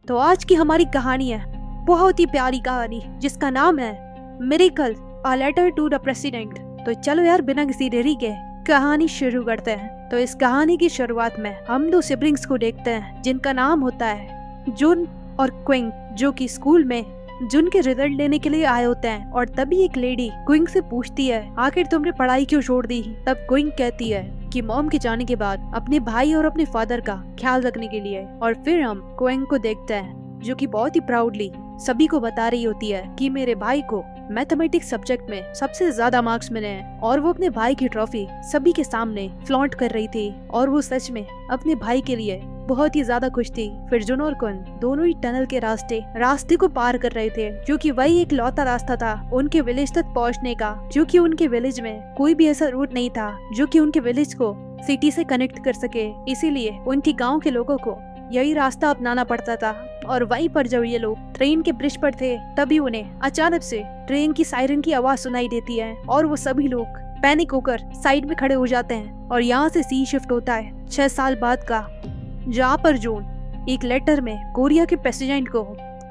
तो आज की हमारी कहानी है बहुत ही प्यारी कहानी जिसका नाम है miracle a letter to the president. तो चलो यार बिना किसी देरी के कहानी शुरू करते हैं। तो इस कहानी की शुरुआत में हम दो सिबलिंग्स को देखते हैं जिनका नाम होता है जुन और क्विंग, जो कि स्कूल में जुन के रिजल्ट लेने के लिए आए होते हैं। और तभी एक लेडी क्विंग से पूछती है आखिर तुमने पढ़ाई क्यों छोड़ दी। तब क्विंग कहती है कि मॉम के जाने के बाद अपने भाई और अपने फादर का ख्याल रखने के लिए। और फिर हम क्विंग को देखते हैं जो कि बहुत ही प्राउडली सभी को बता रही होती है कि मेरे भाई को मैथमेटिक्स सब्जेक्ट में सबसे ज्यादा मार्क्स मिले हैं। और वो अपने भाई की ट्रॉफी सभी के सामने फ्लॉन्ट कर रही थी और वो सच में अपने भाई के लिए बहुत ही ज्यादा खुश थी। फिर जुन और कुन दोनों ही टनल के रास्ते को पार कर रहे थे, क्योंकि वही एक लौता रास्ता था उनके विलेज तक पहुंचने का। क्योंकि उनके विलेज में कोई भी ऐसा रूट नहीं था जो कि उनके विलेज को सिटी से कनेक्ट कर सके, इसीलिए उनकी गांव के लोगों को यही रास्ता अपनाना पड़ता था। और वहीं पर जब ये लोग ट्रेन के ब्रिज पर थे तभी उन्हें अचानक से ट्रेन की सायरन की आवाज सुनाई देती है और वो सभी लोग पैनिक होकर साइड में खड़े हो जाते हैं। और यहाँ से सीन शिफ्ट होता है 6 साल बाद का, जहाँ पर जून एक लेटर में कोरिया के प्रेसिडेंट को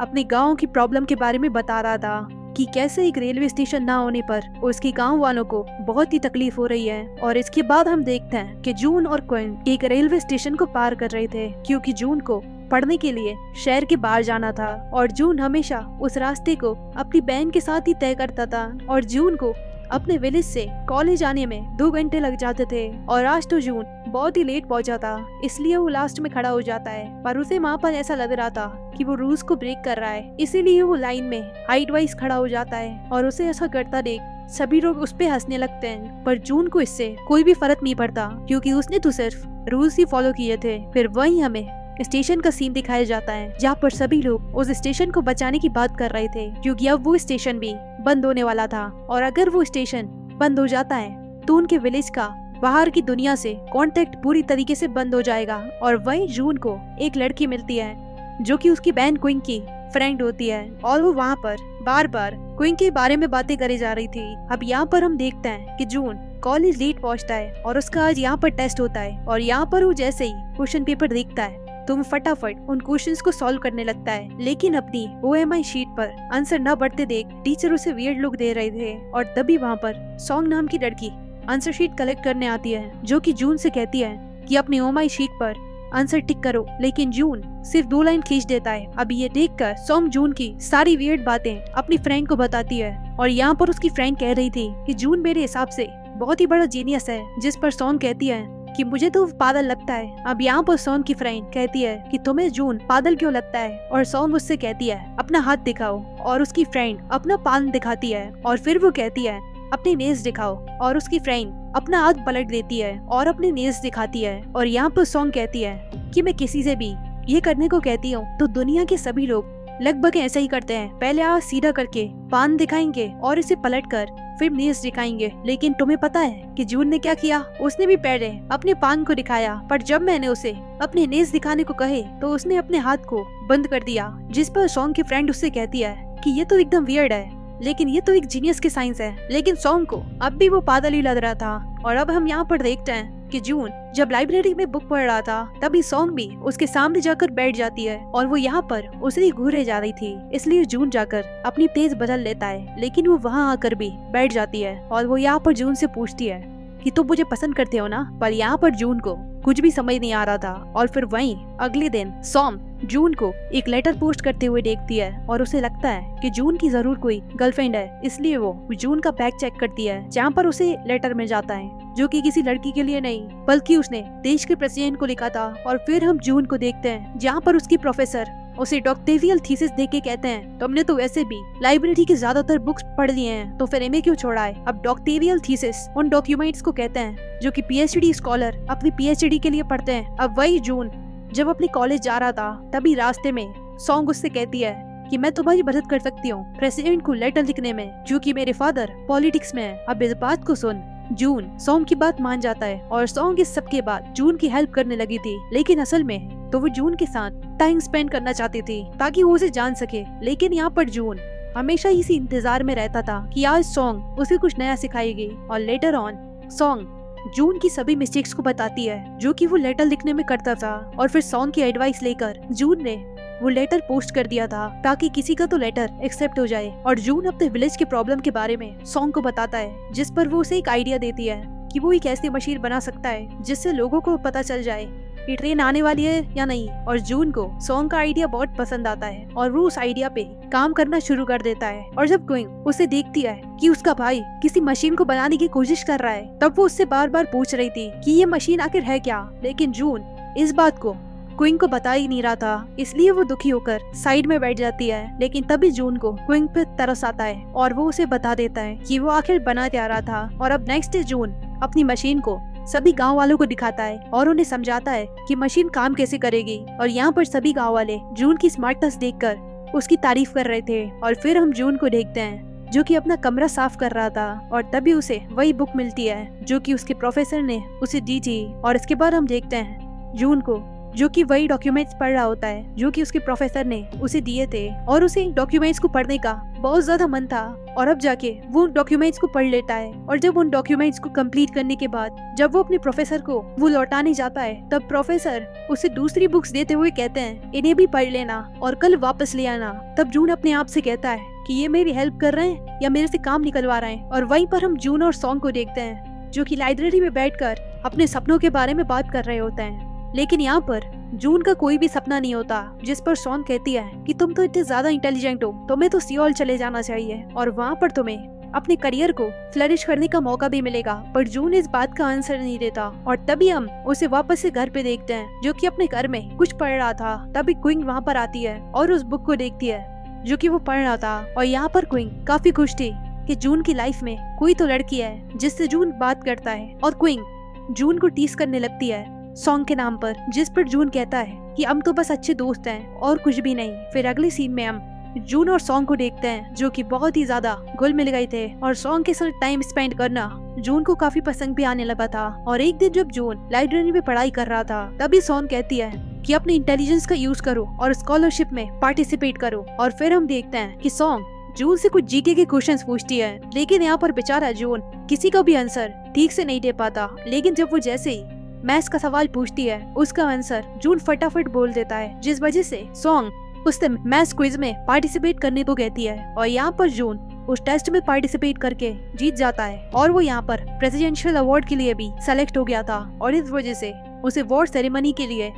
अपने गांव की प्रॉब्लम के बारे में बता रहा था कि कैसे एक रेलवे स्टेशन ना होने पर उसके गांव वालों को बहुत ही तकलीफ हो रही है। और इसके बाद हम देखते हैं कि जून और क्विन एक रेलवे स्टेशन को पार कर रहे थे, क्योंकि जून को पढ़ने के लिए शहर के बाहर जाना था। और जून हमेशा उस रास्ते को अपनी बहन के साथ ही तय करता था। और जून को अपने विलेज से कॉलेज आने में 2 घंटे लग जाते थे। और आज तो जून बहुत ही लेट पहुंचा था, इसलिए वो लास्ट में खड़ा हो जाता है। पर उसे वहाँ पर ऐसा लग रहा था कि वो रूल्स को ब्रेक कर रहा है, इसीलिए वो लाइन में हाइट वाइज खड़ा हो जाता है। और उसे ऐसा करता देख सभी लोग उस पे हंसने लगते हैं, पर जून को इससे कोई भी फर्क नहीं पड़ता, क्योंकि उसने तो सिर्फ रूल्स ही फॉलो किए थे। फिर वहीं हमें स्टेशन का सीन दिखाया जाता है, जहाँ पर सभी लोग उस स्टेशन को बचाने की बात कर रहे थे, क्योंकि अब वो स्टेशन भी बंद होने वाला था। और अगर वो स्टेशन बंद हो जाता है तो उनके विलेज का बाहर की दुनिया से कांटेक्ट पूरी तरीके से बंद हो जाएगा। और वहीं जून को एक लड़की मिलती है जो कि उसकी बहन क्विंग की फ्रेंड होती है, और वो वहाँ पर बार बार क्विंग के बारे में बातें करी जा रही थी। अब यहाँ पर हम देखते हैं कि जून कॉलेज लेट पहुँचता है और उसका आज यहाँ पर टेस्ट होता है। और यहाँ पर वो जैसे ही क्वेश्चन पेपर देखता है तो वो फटाफट उन क्वेश्चंस को सॉल्व करने लगता है, लेकिन अपनी OMI शीट पर आंसर न बढ़ते देख टीचर उसे वियर्ड लुक दे रहे थे। और तभी वहाँ पर सॉन्ग नाम की लड़की आंसर शीट कलेक्ट करने आती है, जो कि जून से कहती है कि अपनी OMI शीट पर आंसर टिक करो, लेकिन जून सिर्फ 2 लाइन खींच देता है। अब ये देखकर सॉन्ग जून की सारी वियर्ड बातें अपनी फ्रेंड को बताती है। और यहाँ पर उसकी फ्रेंड कह रही थी कि जून मेरे हिसाब से बहुत ही बड़ा जीनियस है, जिस पर सॉन्ग कहती है कि मुझे तो पागल लगता है। अब यहाँ पर सॉन्ग की फ्रेंड कहती है कि तुम्हें जून पागल क्यों लगता है, और सॉन्ग उससे कहती है अपना हाथ दिखाओ, और उसकी फ्रेंड अपना पान दिखाती है। और फिर वो कहती है अपने नेल्स दिखाओ, और उसकी फ्रेंड अपना हाथ पलट देती है और अपने नेल्स दिखाती है। और यहाँ पर सॉन्ग कहती है कि मैं किसी से भी ये करने को कहती हूँ तो दुनिया के सभी लोग लगभग ऐसा ही करते हैं, पहले हाथ सीधा करके पान दिखाएंगे और इसे पलट कर फिर नेल्स दिखाएंगे। लेकिन तुम्हें पता है कि जून ने क्या किया, उसने भी पहले अपने पान को दिखाया, पर जब मैंने उसे अपने नेल्स दिखाने को कहे तो उसने अपने हाथ को बंद कर दिया। जिस पर सॉन्ग की फ्रेंड उससे कहती है कि ये तो एकदम वियर्ड है, लेकिन ये तो एक जीनियस की साइंस है। लेकिन सॉन्ग को अब भी वो पागल ही लग रहा था। और अब हम यहाँ पर देखते हैं कि जून जब लाइब्रेरी में बुक पढ़ रहा था तभी सॉन्ग भी उसके सामने जाकर बैठ जाती है, और वो यहाँ पर उसे घूरे जा रही थी, इसलिए जून जाकर अपनी तेज बदल लेता है, लेकिन वो वहाँ आकर भी बैठ जाती है। और वो यहाँ पर जून से पूछती है कि तुम मुझे पसंद करते हो ना, पर यहाँ पर जून को कुछ भी समझ नहीं आ रहा था। और फिर वहीं अगले दिन सॉम जून को एक लेटर पोस्ट करते हुए देखती है, और उसे लगता है कि जून की जरूर कोई गर्लफ्रेंड है, इसलिए वो जून का बैग चेक करती है, जहाँ पर उसे लेटर मिल जाता है जो कि किसी लड़की के लिए नहीं बल्कि उसने देश के प्रेसिडेंट को लिखा था। और फिर हम जून को देखते हैं जहाँ पर उसकी प्रोफेसर उसे डॉक्टोरियल थीसिस देके कहते हैं तुमने तो वैसे भी लाइब्रेरी की ज्यादातर बुक्स पढ़ लिए हैं, तो फिर MA क्यों छोड़ा है। अब डॉक्टोरियल थीसिस उन डॉक्यूमेंट्स को कहते हैं जो कि PhD स्कॉलर अपनी PhD के लिए पढ़ते हैं। अब वही जून जब अपने कॉलेज जा रहा था तभी रास्ते में सॉन्ग उससे कहती है कि मैं तुम्हारी मदद कर सकती हूँ प्रेसिडेंट को लेटर लिखने में, जो कि मेरे फादर पॉलिटिक्स में है। अब इस बात को सुन जून सॉन्ग की बात मान जाता है, और सॉन्ग इस सब के बाद जून की हेल्प करने लगी थी, लेकिन असल में तो वो जून के साथ टाइम स्पेंड करना चाहती थी ताकि वो उसे जान सके। लेकिन यहाँ पर जून हमेशा इसी इंतजार में रहता था कि आज सॉन्ग उसे कुछ नया सिखाएगी। और लेटर ऑन सॉन्ग जून की सभी मिस्टेक्स को बताती है जो कि वो लेटर लिखने में करता था। और फिर सॉन्ग की एडवाइस लेकर जून ने वो लेटर पोस्ट कर दिया था ताकि किसी का तो लेटर एक्सेप्ट हो जाए। और जून अपने विलेज के प्रॉब्लम के बारे में सॉन्ग को बताता है, जिस पर वो उसे एक आइडिया देती है कि वो एक ऐसी मशीन बना सकता है जिससे लोगों को पता चल जाए कि ट्रेन आने वाली है या नहीं। और जून को सॉन्ग का आइडिया बहुत पसंद आता है और वो उस आइडिया पे काम करना शुरू कर देता है। और जब क्विंग उसे देखती है कि उसका भाई किसी मशीन को बनाने की कोशिश कर रहा है, तब वो उससे बार बार पूछ रही थी कि ये मशीन आखिर है क्या। लेकिन जून इस बात को क्विंग को बता ही नहीं रहा था, इसलिए वो दुखी होकर साइड में बैठ जाती है। लेकिन तभी जून को क्विंग पे तरस आता है और वो उसे बता देता है कि वो आखिर बना क्या रहा था। और अब नेक्स्ट डे जून अपनी मशीन को सभी गांव वालों को दिखाता है और उन्हें समझाता है कि मशीन काम कैसे करेगी। और यहाँ पर सभी गांव वाले जून की स्मार्टनेस देखकर उसकी तारीफ कर रहे थे। और फिर हम जून को देखते हैं जो कि अपना कमरा साफ कर रहा था और तभी उसे वही बुक मिलती है जो कि उसके प्रोफेसर ने उसे दी थी। और इसके बाद हम देखते हैं जून को जो कि वही डॉक्यूमेंट्स पढ़ रहा होता है जो कि उसके प्रोफेसर ने उसे दिए थे। और उसे डॉक्यूमेंट्स को पढ़ने का बहुत ज्यादा मन था और अब जाके वो डॉक्यूमेंट्स को पढ़ लेता है। और जब उन डॉक्यूमेंट्स को कंप्लीट करने के बाद जब वो अपने प्रोफेसर को वो लौटाने जाता है, तब प्रोफेसर उसे दूसरी बुक्स देते हुए कहते हैं इन्हें भी पढ़ लेना और कल वापस ले आना। तब जून अपने आप से कहता है कि ये मेरी हेल्प कर रहे हैं या मेरे से काम निकलवा रहे हैं। और वहीं पर हम जून और सॉन्ग को देखते हैं जो कि लाइब्रेरी में बैठकर अपने सपनों के बारे में बात कर रहे होते हैं। लेकिन यहाँ पर जून का कोई भी सपना नहीं होता, जिस पर सॉन्ग कहती है कि तुम तो इतने ज्यादा इंटेलिजेंट हो, तुम्हें तो सियोल चले जाना चाहिए और वहाँ पर तुम्हें अपने करियर को फ्लरिश करने का मौका भी मिलेगा। पर जून इस बात का आंसर नहीं देता। और तभी हम उसे वापस से घर पे देखते हैं जो कि अपने घर में कुछ पढ़ रहा था। तभी क्विंग वहाँ पर आती है और उस बुक को देखती है जो कि वो पढ़ रहा था। और यहाँ पर क्विंग काफी खुश थी कि जून की लाइफ में कोई तो लड़की है जिससे जून बात करता है। और क्विंग जून को टीस करने लगती है सॉन्ग के नाम पर, जिस पर जून कहता है कि हम तो बस अच्छे दोस्त हैं और कुछ भी नहीं। फिर अगले सीन में हम जून और सॉन्ग को देखते हैं जो कि बहुत ही ज्यादा घुल मिल गए थे और सॉन्ग के साथ टाइम स्पेंड करना जून को काफी पसंद भी आने लगा था। और एक दिन जब जून लाइब्रेरी में पढ़ाई कर रहा था, तभी सॉन्ग कहती है कि अपने इंटेलिजेंस का यूज करो और स्कॉलरशिप में पार्टिसिपेट करो। और फिर हम देखते हैं कि सॉन्ग जून से कुछ जीके के क्वेश्चंस पूछती है, लेकिन यहाँ पर बेचारा जून किसी का भी आंसर ठीक से नहीं दे पाता। लेकिन जब वो जैसे ही मैथ्स का सवाल पूछती है, उसका आंसर जून फटाफट बोल देता है, जिस वजह से सॉन्ग उससे मैथ्स क्विज में पार्टिसिपेट करने को कहती है। और यहाँ पर जून उस टेस्ट में पार्टिसिपेट करके जीत जाता है और वो यहाँ पर प्रेसिडेंशियल अवार्ड के लिए भी सेलेक्ट हो गया था। और इस वजह से उसे अवार्ड सेरेमनी के लिए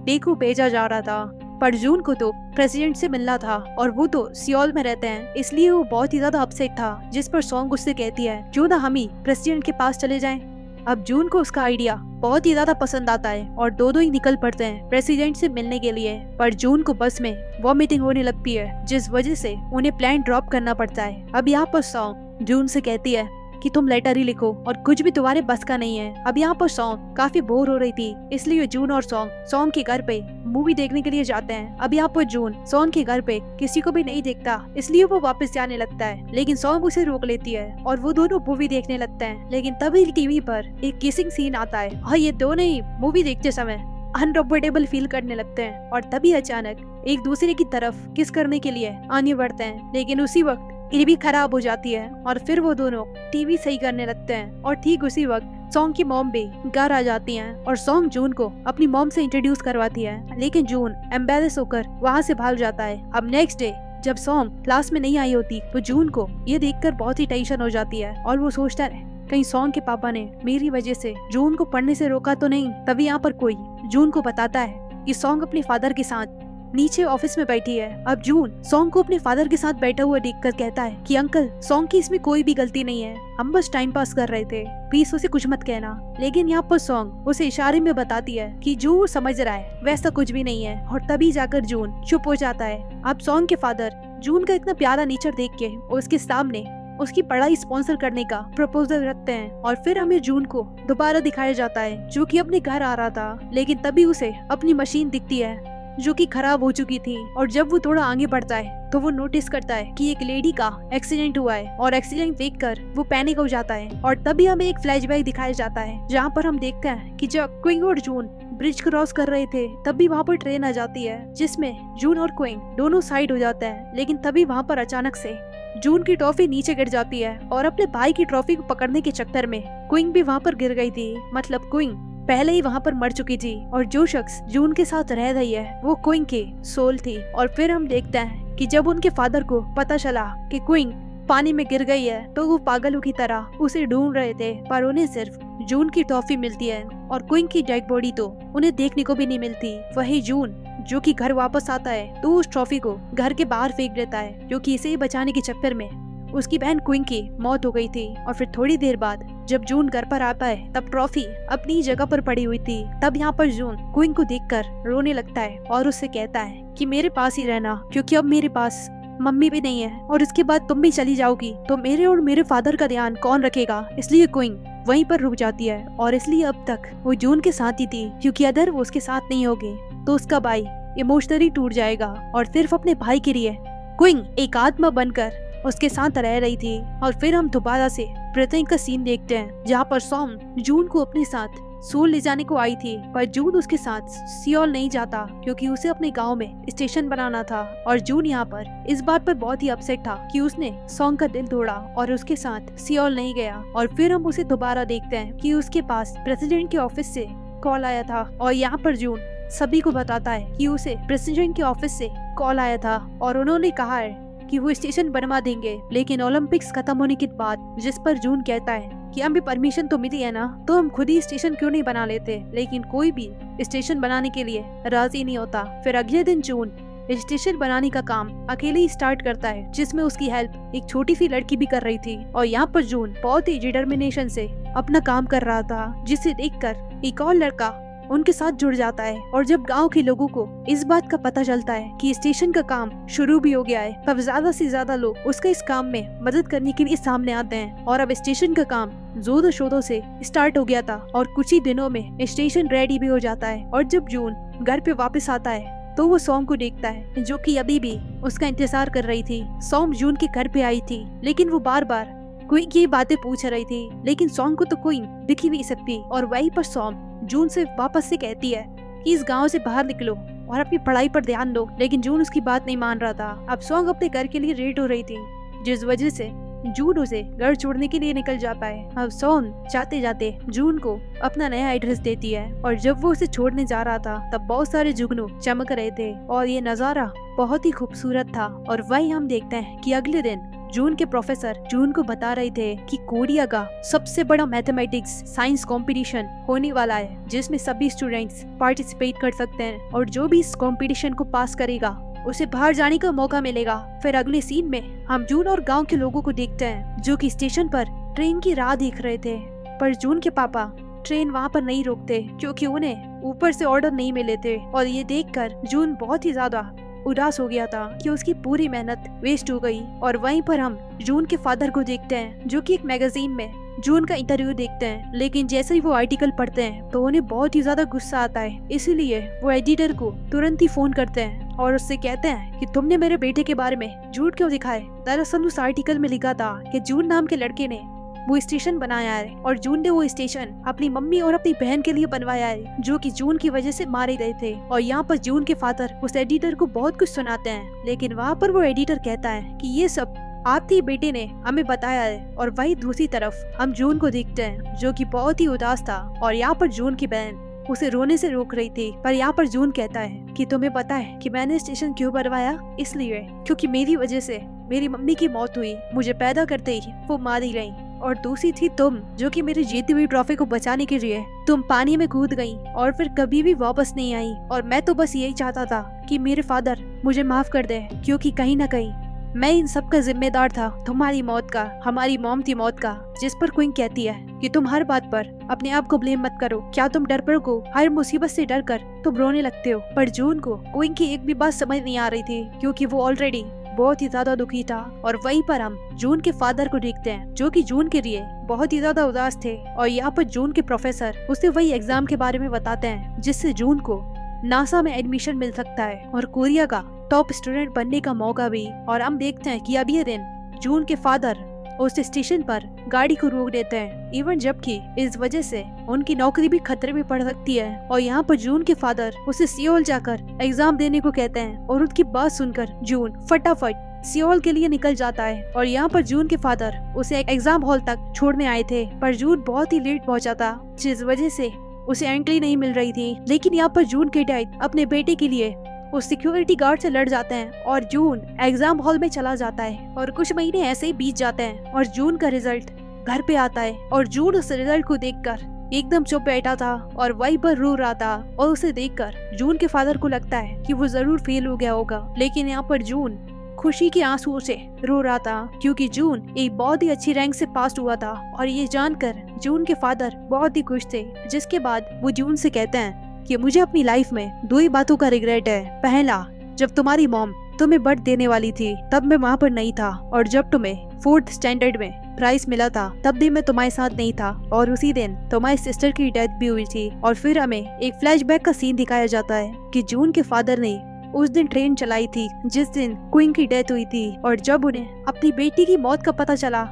डेकू भेजा जा रहा था। पर जून को तो प्रेसिडेंट से मिलना था और वो तो सियोल में रहते हैं, इसलिए वो बहुत ही ज्यादा अपसेट था। जिस पर सॉन्ग उससे कहती है क्यों ना हम ही प्रेसिडेंट के पास चले जाएं। अब जून को उसका आइडिया बहुत ही ज्यादा पसंद आता है और दोनों ही निकल पड़ते हैं प्रेसिडेंट से मिलने के लिए। पर जून को बस में वॉमिटिंग होने लगती है, जिस वजह से उन्हें प्लान ड्रॉप करना पड़ता है। अब यहाँ पर सॉन्ग जून से कहती है कि तुम लेटर ही लिखो और कुछ भी तुम्हारे बस का नहीं है। अब यहाँ पर सॉन्ग काफी बोर हो रही थी, इसलिए जून और सॉन्ग के घर पे मूवी देखने के लिए जाते हैं। अब यहाँ पर जून सॉन्ग के घर पे किसी को भी नहीं देखता, इसलिए वो वापस जाने लगता है, लेकिन सॉन्ग उसे रोक लेती है और वो दोनों मूवी देखने लगते हैं। लेकिन तभी टीवी पर एक किसिंग सीन आता है और ये दोनों ही मूवी देखते समय अनकंफर्टेबल फील करने लगते हैं। और तभी अचानक एक दूसरे की तरफ किस करने के लिए आगे बढ़ते हैं, लेकिन उसी वक्त टीवी खराब हो जाती है और फिर वो दोनों टीवी सही करने लगते हैं। और ठीक उसी वक्त सॉन्ग की मॉम भी घर आ जाती हैं और सॉन्ग जून को अपनी मॉम से इंट्रोड्यूस करवाती है, लेकिन जून एम्बेरस होकर वहाँ से भाग जाता है। अब नेक्स्ट डे जब सॉन्ग क्लास में नहीं आई होती तो जून को ये देखकर बहुत ही टेंशन हो जाती है और वो सोचता है कहीं सॉन्ग के पापा ने मेरी वजह से जून को पढ़ने से रोका तो नहीं। तभी यहाँ पर कोई जून को बताता है कि सॉन्ग अपने फादर के साथ नीचे ऑफिस में बैठी है। अब जून सॉन्ग को अपने फादर के साथ बैठा हुआ देखकर कहता है कि अंकल, सॉन्ग की इसमें कोई भी गलती नहीं है, हम बस टाइम पास कर रहे थे, प्लीज उसे कुछ मत कहना। लेकिन यहाँ पर सॉन्ग उसे इशारे में बताती है कि जो वो समझ रहा है वैसा कुछ भी नहीं है और तभी जाकर जून चुप हो जाता है। अब सॉन्ग के फादर जून का इतना प्यारा नेचर देख के उसके सामने उसकी पढ़ाई स्पॉन्सर करने का प्रपोजल रखते हैं। और फिर हमें जून को दोबारा दिखाया जाता है जो कि अपने घर आ रहा था, लेकिन तभी उसे अपनी मशीन दिखती है जो कि खराब हो चुकी थी। और जब वो थोड़ा आगे बढ़ता है तो वो नोटिस करता है कि एक लेडी का एक्सीडेंट हुआ है और एक्सीडेंट देखकर वो पैनिक हो जाता है। और तभी हमें एक फ्लैशबैक दिखाया जाता है जहाँ पर हम देखते हैं कि जब क्विंग और जून ब्रिज क्रॉस कर रहे थे तभी वहाँ पर ट्रेन आ जाती है जिसमें जून और क्विंग दोनों साइड हो जाते हैं। लेकिन तभी वहाँ पर अचानक से जून की ट्रॉफी नीचे गिर जाती है और अपने भाई की ट्रॉफी को पकड़ने के चक्कर में क्विंग भी वहाँ पर गिर गई थी। मतलब क्विंग पहले ही वहाँ पर मर चुकी थी और जो शख्स जून के साथ रह रही है वो क्विंग की सोल थी। और फिर हम देखते हैं कि जब उनके फादर को पता चला कि क्विंग पानी में गिर गई है तो वो पागलों की तरह उसे ढूंढ रहे थे, पर उन्हें सिर्फ जून की टॉफी मिलती है और क्विंग की डेड बॉडी तो उन्हें देखने को भी नहीं मिलती। वही जून जो कि घर वापस आता है तो उस ट्रॉफी को घर के बाहर फेंक देता है, क्योंकि इसे बचाने के चक्कर में उसकी बहन क्विंग की मौत हो गई थी। और फिर थोड़ी देर बाद जब जून घर पर आता है तब ट्रॉफी अपनी जगह पर पड़ी हुई थी। तब यहाँ पर जून क्विंग को देखकर रोने लगता है और उससे कहता है कि मेरे पास ही रहना, क्योंकि अब मेरे पास मम्मी भी नहीं है और इसके बाद तुम भी चली जाओगी तो मेरे और मेरे फादर का ध्यान कौन रखेगा। इसलिए क्विंग वहीं पर रुक जाती है और इसलिए अब तक वो जून के साथ ही थी, क्योंकि अगर वो उसके साथ नहीं होगी तो उसका भाई इमोशनली टूट जाएगा और सिर्फ अपने भाई के लिए क्विंग एक आत्मा बनकर उसके साथ रह रही थी। और फिर हम दोबारा से प्रेजेंट का सीन देखते हैं जहाँ पर सॉम जून को अपने साथ सोल ले जाने को आई थी, पर जून उसके साथ सियोल नहीं जाता क्योंकि उसे अपने गांव में स्टेशन बनाना था। और जून यहाँ पर इस बात पर बहुत ही अपसेट था कि उसने सॉन्ग का दिल तोड़ा और उसके साथ सियोल नहीं गया। और फिर हम उसे दोबारा देखते हैं कि उसके पास प्रेसिडेंट के ऑफिस से कॉल आया था और यहाँ पर जून सभी को बताता है कि उसे प्रेसिडेंट के ऑफिस से कॉल आया था और उन्होंने कहा है कि वो स्टेशन बनवा देंगे, लेकिन ओलंपिक्स खत्म होने के बाद। जिस पर जून कहता है कि हमें परमिशन तो मिली है ना, तो हम खुद ही स्टेशन क्यों नहीं बना लेते। लेकिन कोई भी स्टेशन बनाने के लिए राजी नहीं होता। फिर अगले दिन जून स्टेशन बनाने का काम अकेले ही स्टार्ट करता है, जिसमें उसकी हेल्प एक छोटी सी लड़की भी कर रही थी। और यहाँ पर जून बहुत ही डिटर्मिनेशन से अपना काम कर रहा था, जिसे देखकर एक और लड़का उनके साथ जुड़ जाता है। और जब गांव के लोगों को इस बात का पता चलता है कि स्टेशन का काम शुरू भी हो गया है, तब ज्यादा से ज्यादा लोग उसका इस काम में मदद करने के लिए सामने आते हैं। और अब स्टेशन का काम जोरों शोरों से स्टार्ट हो गया था और कुछ ही दिनों में स्टेशन रेडी भी हो जाता है। और जब जून घर पे वापस आता है तो वो सॉम को देखता है, जो कि अभी भी उसका इंतजार कर रही थी। सॉम जून के घर पे आई थी, लेकिन वो बार बार क्विंग की बातें पूछ रही थी, लेकिन सॉम को तो क्विंग दिख ही नहीं सकती। और वहीं पर सॉम जून से वापस से कहती है कि इस गांव से बाहर निकलो और अपनी पढ़ाई पर ध्यान दो, लेकिन जून उसकी बात नहीं मान रहा था। अब सॉन्ग अपने घर के लिए रेडी हो रही थी, जिस वजह से जून उसे घर छोड़ने के लिए निकल जाता है। अब सॉन्ग जाते जाते जून को अपना नया एड्रेस देती है और जब वो उसे छोड़ने जा रहा था तब बहुत सारे जुगनू चमक रहे थे और ये नजारा बहुत ही खूबसूरत था। और वही हम देखते हैं कि अगले दिन जून के प्रोफेसर जून को बता रहे थे कि कोरिया का सबसे बड़ा मैथमेटिक्स साइंस कंपटीशन होने वाला है, जिसमें सभी स्टूडेंट्स पार्टिसिपेट कर सकते हैं और जो भी इस कंपटीशन को पास करेगा उसे बाहर जाने का मौका मिलेगा। फिर अगले सीन में हम जून और गांव के लोगों को देखते हैं जो कि स्टेशन पर ट्रेन की राह देख रहे थे, पर जून के पापा ट्रेन वहाँ पर नहीं रोकते क्योंकि उन्हें ऊपर से ऑर्डर नहीं मिले थे। और ये देखकर जून बहुत ही ज्यादा उदास हो गया था कि उसकी पूरी मेहनत वेस्ट हो गई। और वहीं पर हम जून के फादर को देखते हैं जो कि एक मैगजीन में जून का इंटरव्यू देखते हैं, लेकिन जैसे ही वो आर्टिकल पढ़ते हैं तो उन्हें बहुत ही ज्यादा गुस्सा आता है। इसीलिए वो एडिटर को तुरंत ही फोन करते हैं और उससे कहते हैं कि तुमने मेरे बेटे के बारे में झूठ क्यों दिखाए। दरअसल उस आर्टिकल में लिखा था कि जून नाम के लड़के ने वो स्टेशन बनाया है और जून ने वो स्टेशन अपनी मम्मी और अपनी बहन के लिए बनवाया है, जो कि जून की वजह से मारे गए थे। और यहाँ पर जून के फादर उस एडिटर को बहुत कुछ सुनाते हैं, लेकिन वहाँ पर वो एडिटर कहता है कि ये सब आपके बेटे ने हमें बताया है। और वही दूसरी तरफ हम जून को देखते हैं जो कि बहुत ही उदास था और यहाँ पर जून की बहन उसे रोने से रोक रही थी। पर यहाँ पर जून कहता है कि तुम्हें पता है कि मैंने स्टेशन क्यों बनवाया? इसलिए क्योंकि मेरी वजह से मेरी मम्मी की मौत हुई, मुझे पैदा करते ही वो मारी गई। और दूसरी थी तुम, जो कि मेरी जीती हुई ट्रॉफी को बचाने के लिए तुम पानी में कूद गई और फिर कभी भी वापस नहीं आई। और मैं तो बस यही चाहता था कि मेरे फादर मुझे माफ कर दे, क्योंकि कहीं ना कहीं मैं इन सब का जिम्मेदार था, तुम्हारी मौत का, हमारी मॉम की मौत का। जिस पर क्विंग कहती है कि तुम हर बात पर अपने आप को ब्लेम मत करो, क्या तुम डर को हर मुसीबत से डर कर तुम रोने लगते हो। पर जून को क्विंग की एक भी बात समझ नहीं आ रही थी क्योंकि वो ऑलरेडी बहुत ही ज्यादा दुखी था। और वहीं पर हम जून के फादर को देखते हैं जो कि जून के लिए बहुत ही ज्यादा उदास थे। और यहाँ पर जून के प्रोफेसर उसे वही एग्जाम के बारे में बताते हैं जिससे जून को नासा में एडमिशन मिल सकता है और कोरिया का टॉप स्टूडेंट बनने का मौका भी। और हम देखते हैं कि अब ये दिन जून के फादर उस स्टेशन पर गाड़ी को रोक देते हैं, इवन जबकि इस वजह से उनकी नौकरी भी खतरे में पड़ सकती है। और यहाँ पर जून के फादर उसे सियोल जाकर एग्जाम देने को कहते हैं और उसकी बात सुनकर जून फटाफट सियोल के लिए निकल जाता है। और यहाँ पर जून के फादर उसे एक एग्जाम हॉल तक छोड़ने आए थे, पर जून बहुत ही लेट पहुंचा था, जिस वजह से उसे एंट्री नहीं मिल रही थी। लेकिन यहाँ पर जून के डैड अपने बेटे के लिए उस सिक्योरिटी गार्ड से लड़ जाते हैं और जून एग्जाम हॉल में चला जाता है। और कुछ महीने ऐसे ही बीत जाते हैं और जून का रिजल्ट घर पे आता है और जून उस रिजल्ट को देखकर एकदम चुप बैठा था और वहीं पर रो रहा था। और उसे देखकर जून के फादर को लगता है कि वो जरूर फेल हो गया होगा। लेकिन यहाँ पर जून खुशी के आंसुओं से रो रहा था क्योंकि जून एक बहुत ही अच्छी रैंक से पास हुआ था। और ये जानकर जून के फादर बहुत ही खुश थे। जिसके बाद वो जून से कहते हैं कि मुझे अपनी लाइफ में दो ही बातों का रिग्रेट है। पहला, जब तुम्हारी मॉम तुम्हें बर्थ देने वाली थी तब मैं वहाँ पर नहीं था, और जब तुम्हें 4th स्टैंडर्ड में प्राइज मिला था तब भी मैं तुम्हारे साथ नहीं था, और उसी दिन तुम्हारी सिस्टर की डेथ भी हुई थी। और फिर हमें एक फ्लैशबैक का सीन दिखाया जाता है कि जून के फादर ने उस दिन ट्रेन चलाई थी जिस दिन क्वीन की डेथ हुई थी। और जब उन्हें अपनी बेटी की मौत का पता चला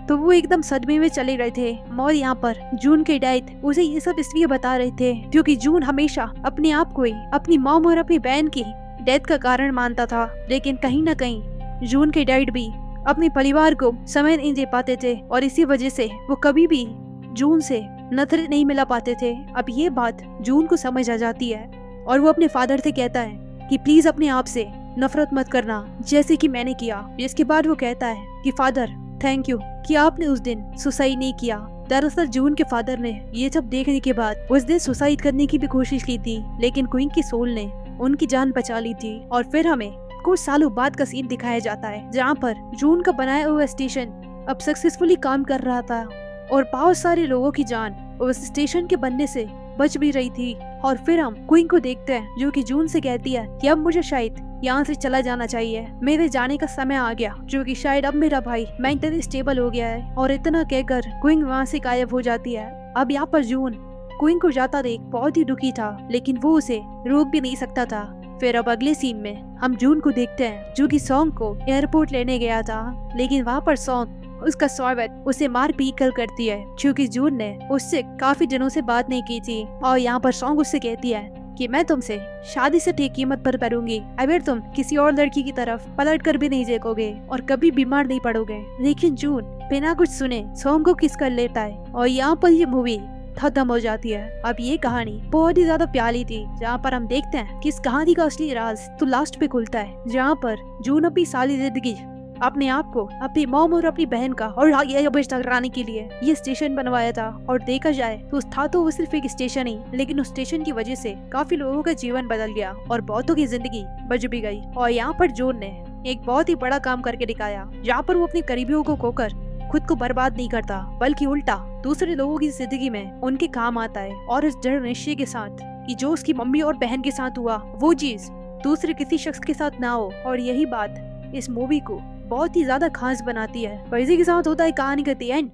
तो वो एकदम सदमे में चले गए थे। और यहाँ पर जून के डैड उसे ये सब इसलिए बता रहे थे क्योंकि जून हमेशा अपने आप को ही अपनी मॉम और अपनी बहन की डेथ का कारण मानता था। लेकिन कहीं ना कहीं जून के डैड भी अपने परिवार को समय नहीं दे पाते थे और इसी वजह से वो कभी भी जून से नफरत नहीं मिला पाते थे। अब ये बात जून को समझ आ जाती है और वो अपने फादर से कहता है कि प्लीज अपने आप से नफरत मत करना जैसे कि मैंने किया। इसके बाद वो कहता है कि फादर थैंक यू कि आपने उस दिन सुसाइड नहीं किया। दरअसल जून के फादर ने ये सब देखने के बाद उस दिन सुसाइड करने की भी कोशिश की थी, लेकिन क्वीन की सोल ने उनकी जान बचा ली थी। और फिर हमें कुछ सालों बाद का सीन दिखाया जाता है जहाँ पर जून का बनाया हुआ स्टेशन अब सक्सेसफुली काम कर रहा था और बहुत सारे लोगों की जान उस स्टेशन के बनने से बच भी रही थी। और फिर हम क्वीन को देखते हैं जो कि जून से कहती है कि अब मुझे शायद यहाँ से चला जाना चाहिए, मेरे जाने का समय आ गया, जो कि शायद अब मेरा भाई मेंटली स्टेबल हो गया है। और इतना कहकर क्वीन वहाँ से गायब हो जाती है। अब यहाँ पर जून क्वीन को जाता देख बहुत ही दुखी था, लेकिन वो उसे रोक भी नहीं सकता था। फिर अब अगले सीन में हम जून को देखते हैं जो कि सॉन्ग को एयरपोर्ट लेने गया था, लेकिन वहाँ पर सॉन्ग उसका स्वागत उसे मार पीट कर करती है क्योंकि जून ने उससे काफी दिनों से बात नहीं की थी। और यहाँ पर सॉन्ग उससे कहती है कि मैं तुमसे शादी से ठीक कीमत पर करूंगी अगर तुम किसी और लड़की की तरफ पलट कर भी नहीं देखोगे और कभी बीमार नहीं पड़ोगे। लेकिन जून बिना कुछ सुने सॉन्ग को किस कर लेता है और यहाँ पर ये मूवी खत्म हो जाती है। अब ये कहानी बहुत ही ज्यादा प्यारी थी जहाँ पर हम देखते हैं कि इस कहानी का असली राज तो लास्ट पे खुलता है, जहाँ पर जून अपनी सारी जिंदगी अपने आप को अपनी मॉम और अपनी बहन का और आगे कराने के लिए ये स्टेशन बनवाया था। और देखा जाए तो था तो वो सिर्फ एक स्टेशन ही, लेकिन उस स्टेशन की वजह से काफी लोगों का जीवन बदल गया और बहुतों की जिंदगी बच भी गई। और यहाँ पर जून ने एक बहुत ही बड़ा काम करके दिखाया जहाँ पर वो अपने करीबियों को खोकर खुद को बर्बाद नहीं करता, बल्कि उल्टा दूसरे लोगों की जिंदगी में उनके काम आता है। और इस दृढ़ निश्चय के साथ कि जो उसकी मम्मी और बहन के साथ हुआ वो चीज दूसरे किसी शख्स के साथ ना हो। और यही बात इस मूवी को बहुत ही ज्यादा खास बनाती है। और इसी के साथ होता है कहानी का दी एंड।